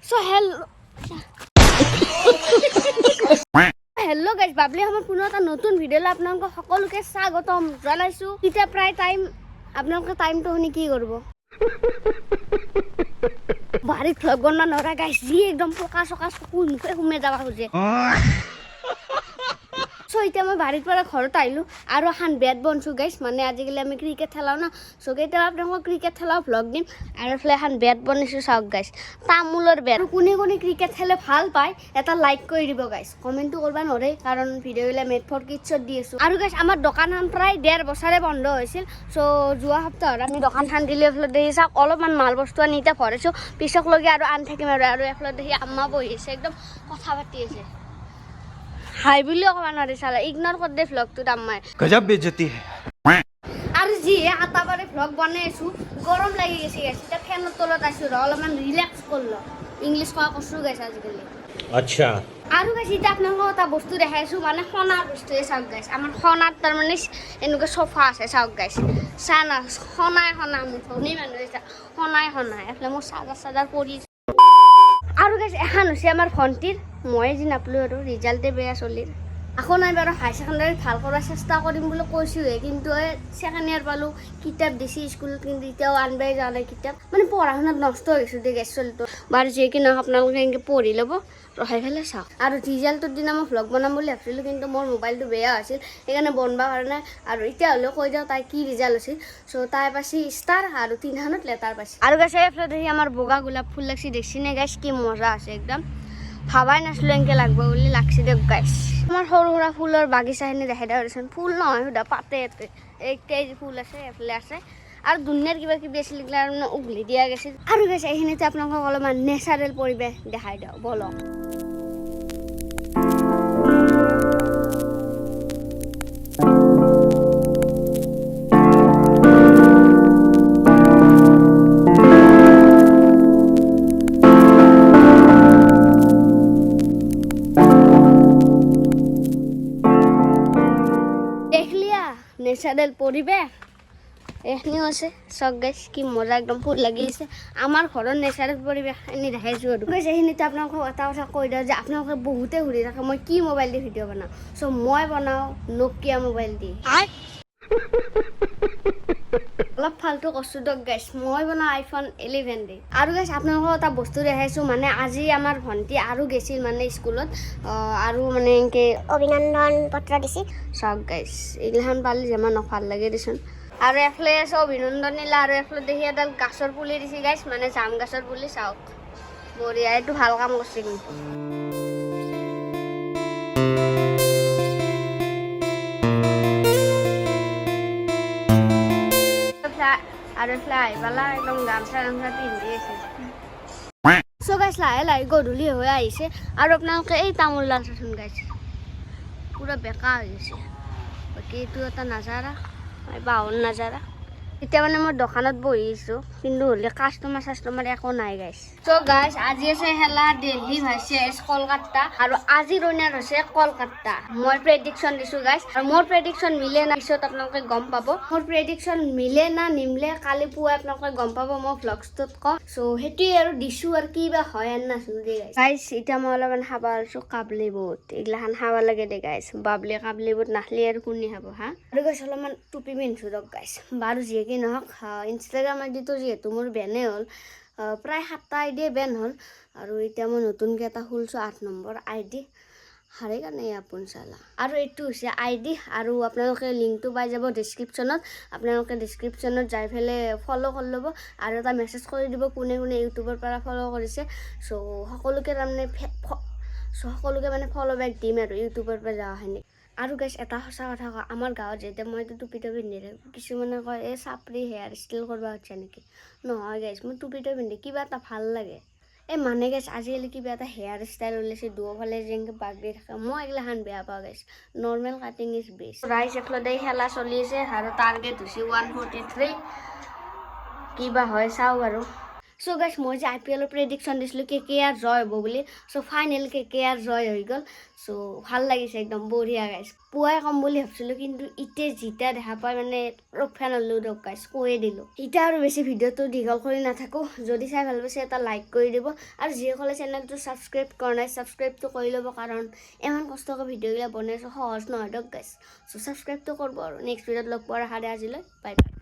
So hello guys, Babli আমাৰ পুনৰ এটা নতুন ভিডিঅ'লৈ আপোনালোকক সকলোকে স্বাগতম জনাইছো। এতিয়া প্ৰায় টাইম আপোনালোকে টাইমটো শুনি কি কৰিব বাৰীত ভ্লগ বনোৱা নৰা গাইছ যি একদম পকা চকা চকু মুখে সোমাই যাব খোজে। So এতিয়া মই বাৰীৰ পৰা ঘৰত আহিলোঁ আৰু এখন বেট বনছোঁ গাইছ, মানে আজিকালি আমি ক্ৰিকেট খেলাওঁ না, চ' কেতিয়াবা আপোনালোকক ক্ৰিকেট খেলাওঁ ভ্লগ দিম। আৰু এইফালে এখন বেট বনাইছোঁ চাওক গাইছ, তামোলৰ বেট। কোনে কোনে ক্ৰিকেট খেলে ভাল পায় এটা লাইক কৰি দিব গাইছ, কমেণ্টটো কৰিব নোৱাৰে কাৰণ ভিডিঅ'বিলাক মেড ফৰ কিডছত দি আছোঁ। আৰু গাইছ আমাৰ দোকানখন প্ৰায় 1.5 বছৰে বন্ধ হৈছিল, চ' যোৱা সপ্তাহত আমি দোকানখন দিলে এইফালে দেখি চাওক অলপমান মাল বস্তু আনি এতিয়া ভৰাইছোঁ, পিছকলৈকে আৰু আনি থাকিম আৰু এইফালে দেখি আম্মা বহি আছে একদম কথা পাতি আছে। হাই বুলিও ক'ব নোৱাৰি চালে, ইগনৰ কৰি দে ভ্লগটোত আম্মাই। গজব বেজতি হে। আৰু যিহে আটাবাৰে ভ্লগ বনাই আছোঁ গৰম লাগি গৈছে গাইছ, এতিয়া ফেনৰ তলত আছোঁ অলপমান ৰিলেক্স কৰিলোঁ। ইংলিছ কোৱা কৈছোঁ গাইছ আজিকালি। আচ্ছা। আৰু গাইছ এতিয়া আপোনালোকক এটা বস্তু দেখাই আছোঁ, মানে সোণাৰ বস্তুৱে চাওক গাইছ। আমাৰ সোণাৰ তাৰমানে এনেকুৱা চফা আছে চাওক গাইছ, চা না সোণাই মোৰ ধনী মানুহ সোণাই এইফালে মোৰ চাৰ্জাৰ পৰি। আৰু গাইছ এখন হৈছে আমাৰ ভণ্টিৰ, মই যি নাপালোঁ আৰু ৰিজাল্টে বেয়া চলিৰ। আকৌ নাই বাৰু হাই ছেকেণ্ডাৰীত ভাল কৰাৰ চেষ্টা কৰিম বুলি কৈছোঁহে, কিন্তু এই ছেকেণ্ড ইয়াৰ পালোঁ, কিতাপ দিছে স্কুলত কিন্তু এতিয়াও আনবাই যোৱা নাই কিতাপ, মানে পঢ়া শুনাত নষ্ট হৈছোঁ দে গাইছ চলিটো। বাৰু যিয়ে কি নহওক আপোনালোকে এনেকৈ পঢ়ি ল'ব, ৰখাই পেলাই চাওক। আৰু ৰিজাল্টৰ দিনা মই ভ্লগ বনাম বুলি ভাবিছিলোঁ, কিন্তু মোৰ মোবাইলটো বেয়া হৈছিল সেইকাৰণে বনাব পৰা নাই। আৰু এতিয়া হ'লেও কৈ যাওঁ তাই কি ৰিজাল্ট হৈছিল। চ' তাই পাইছে ষ্টাৰ আৰু 3খনত লেটাৰ পাইছে। আৰু গাইছ এইফালে দেখি আমাৰ বগা গোলাপ ফুল লাগছি, দেখছি নে গাইছ কি মজা আছে একদম, ভাবাই নাছিলোঁ এনেকৈ লাগব বুলি, লাগছি দিয়ক গাইছ। আমাৰ সৰু সুৰা ফুলৰ বাগিচাখিনি দেখাই দিয়া দেচোন, ফুল নহয় সুধা পাতে এইকেইটাই ফুল আছে এইফালে আছে, আৰু দুনিয়াৰ কিবা কিবি আছিল এইগিলা মানে উঘলি দিয়া গৈছিল। আৰু গাইছ এইখিনিতে আপোনালোকক অলপমান নেচাৰেল পৰিৱেশ দেখাই দিওঁ বলক। নেচাৰেল পৰিৱেশ এইখিনিও আছে চাওক গাইছ, কি মজা একদম ফুল লাগি আছে। আমাৰ ঘৰৰ নেচাৰেল পৰিৱেশ এনে দেখাইছোঁ আৰু গাইছ। এইখিনিতে আপোনালোকক এটা কথা কৈ দিওঁ যে আপোনালোকে বহুতে সুধি থাকে মই কি মোবাইল দি ভিডিঅ' বনাওঁ, চ' মই বনাওঁ নকিয়া মোবাইল দি। অলপ ফাল্টু কৈছোঁ দিয়ক গাইছ, মই বনাওঁ iPhone 11 দি। আৰু গাইছ আপোনালোকক এটা বস্তু দেখাইছোঁ, মানে আজি আমাৰ ভণ্টি আৰু গৈছিল মানে স্কুলত, আৰু মানে এনেকৈ অভিনন্দন পত্ৰ দিছিল চাওক গাইছ। এইগিলাখন পালে যিমান ভাল লাগে দেচোন। আৰু এফালে আছে অভিনন্দন নিলা, আৰু এফালে দেখি এডাল গাছৰ পুলি দিছে গাইছ, মানে জাম গাছৰ পুলি চাওক বঢ়িয়া, এইটো ভাল কাম কৰিছে কিন্তু। আৰু এইফালে আহি পালা একদম গামছা পিন্ধি আছে। চ' গাইছ লাহে লাহে গধূলি হৈ আহিছে, আৰু আপোনালোকে এই তামোল ডাল চাচোন গাইছ, পুৰা বেকা হৈ গৈছে। বাকী এইটো এটা নাজাৰা, বাহন নাজাৰা। এতিয়া মানে মই দোকানত বহি আছোঁ, কিন্তু হ'লে কাষ্টমাৰ একো নাই গাইছ। চ' গাইছ আজি আছে খেলা দিল্লী ভাৰ্চেছ কলকাতা, আৰু আজি ৰ'নাৰ হৈছে কলকাতা। মই প্ৰেডিকশ্যন দিছোঁ গাইছ, আৰু মোৰ প্ৰেডিকশ্যন মিলে না পিছত আপোনালোকে গম পাব। মোৰ প্ৰেডিকশ্যন মিলে না নিমিলে কালি পুৱাই আপোনালোকে গম পাব, মই ভ্লগছটোত কম। চ' সেইটোৱে আৰু দিছোঁ, আৰু কি বা হয় আৰু নাছিলোঁ দেই গাইছ। এতিয়া মই অলপমান খাব আছোঁ কাবলি বুট, এইগিলাখান খাব লাগে দে গাইছ, বাবলি কাবলি বুট নাখালে আৰু কোনে খাব হা। আৰু গাইছ অলপমান টুপি পিন্ধিছোঁ দিয়ক গাইছ। বাৰু যিয়ে কি নহওক ইনষ্টাগ্ৰাম আইডিটো যিহেতু মোৰ বেনে হ'ল, প্ৰায় 7টা আইডিয়ে বেন হ'ল, আৰু এতিয়া মই নতুনকৈ এটা খুলিছোঁ 8 নম্বৰ আইডি, হাৰে কাৰণে আপোন চালা। আৰু এইটো হৈছে আইডি, আৰু আপোনালোকে লিংকটো পাই যাব ডেছক্ৰিপশ্যনত, আপোনালোকে ডেছক্ৰিপশ্যনত যাই পেলাই ফ'ল' কৰি ল'ব, আৰু এটা মেছেজ কৰি দিব কোনে কোনে ইউটিউবৰ পৰা ফ'ল' কৰিছে। চ' সকলোকে তাৰমানে সকলোকে মানে ফ'ল' বেক দিম আৰু ইউটিউবৰ পৰা যোৱাখিনি। আৰু গাইছ এটা সঁচা কথা কওঁ, আমাৰ গাঁৱত যেতিয়া মই টুপিটো পিন্ধি থাকোঁ, কিছুমানে কয় এই চাপৰি হেয়াৰ ষ্টাইল কৰিব হৈছে নেকি। নহয় গাইছ, মই টুপিটো পিন্ধি কিবা এটা ভাল লাগে। এই মানে গাইছ আজিকালি কিবা এটা হেয়াৰ ষ্টাইল ওলাইছে দুয়োফালে যেনেকৈ বাগৰি থাকে, মই এইগিলাখান বেয়া পাওঁ গাইছ। Normal cutting is best. ৰাইজ এফালে খেলা চলি আছে, আৰু টাৰ্গেট হৈছে 143, কিবা হয় চাওঁ বাৰু। সো গাইছ মই যে IPLৰ প্ৰেডিকশ্যন দিছিলোঁ KKR জয় হ'ব বুলি সো ফাইনেল KKR জয় হৈ গ'ল সো ভাল লাগিছে একদম বঢ়িয়া গাইছ পুৱাই কম বুলি ভাবিছিলোঁ কিন্তু এতিয়া জিতা দেখা পাই মানে ৰফান হ'লোঁ ৰক গাইছ কৈয়ে দিলোঁ এতিয়া আৰু বেছি ভিডিঅ'টো দীঘল কৰি নাথাকোঁ যদি চাই ভাল পাইছে এটা লাইক কৰি দিব আৰু যিসকলে চেনেলটো ছাবস্ক্ৰাইব কৰা নাই ছাবস্ক্ৰাইবটো কৰি ল'ব কাৰণ ইমান কষ্টকৈ ভিডিঅ'বিলাক বনাইছোঁ সহজ নহয় দিয়ক গাইছ সো ছাবস্ক্ৰাইবটো কৰিব আৰু নেক্সট ভিডিঅ'ত লগ পোৱাৰ আশাৰে আজিলৈ বাই বাই